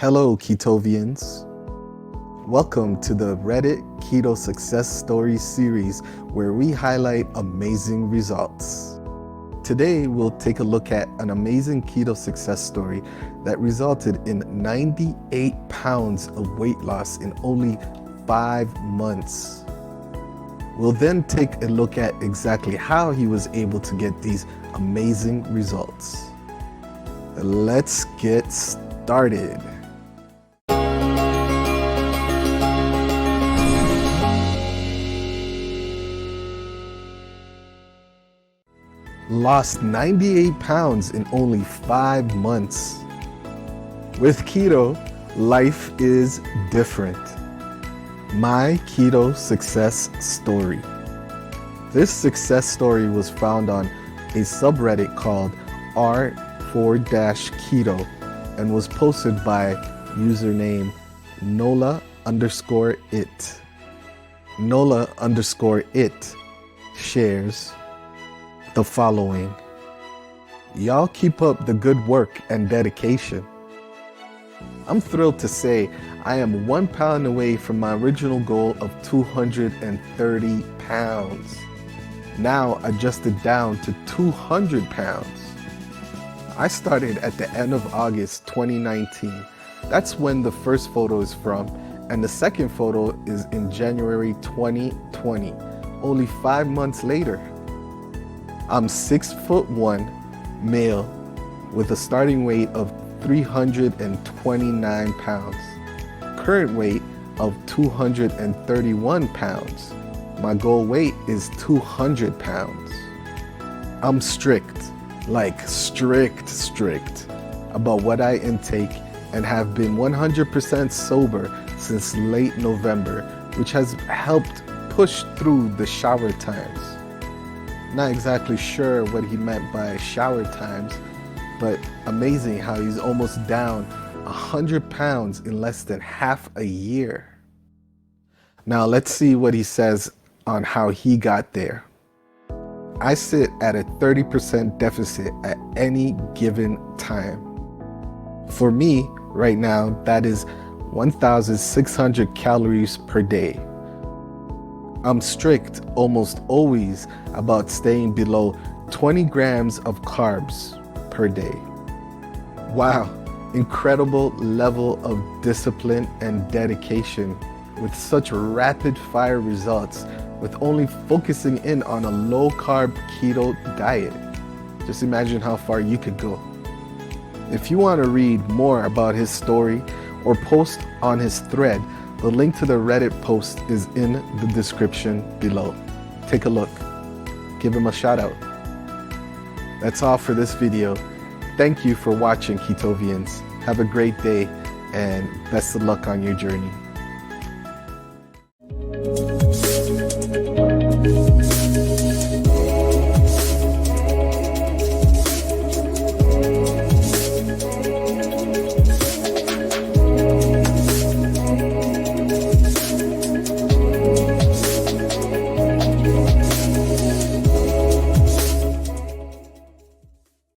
Hello, Ketovians. Welcome to the Reddit Keto Success Story series where we highlight amazing results. Today, we'll take a look at an amazing keto success story that resulted in 98 pounds of weight loss in only 5 months. We'll then take a look at exactly how he was able to get these amazing results. Let's get started. Lost 98 pounds in only 5 months. With keto, life is different. My Keto Success Story. This story was found on a subreddit called r4-keto and was posted by username Nola_it. Nola_it shares the following. Y'all keep up the good work and dedication. I'm thrilled to say I am 1 pound away from my original goal of 230 pounds. Now adjusted down to 200 pounds. I started at the end of August 2019. That's when the first photo is from, and the second photo is in January 2020, only 5 months later. I'm 6'1", male, with a starting weight of 329 pounds. Current weight of 231 pounds. My goal weight is 200 pounds. I'm strict, like strict about what I intake and have been 100% sober since late November, which has helped push through the shower times. Not exactly sure what he meant by shower times, but amazing how he's almost down 100 pounds in less than half a year. Now let's see what he says on how he got there. I sit at a 30% deficit at any given time. For me, right now, that is 1,600 calories per day. I'm strict almost always about staying below 20 grams of carbs per day. Wow, incredible level of discipline and dedication with such rapid fire results with only focusing in on a low carb keto diet. Just imagine how far you could go. If you want to read more about his story or post on his thread, the link to the Reddit post is in the description below. Take a look. Give him a shout out. That's all for this video. Thank you for watching, Ketovians. Have a great day and best of luck on your journey.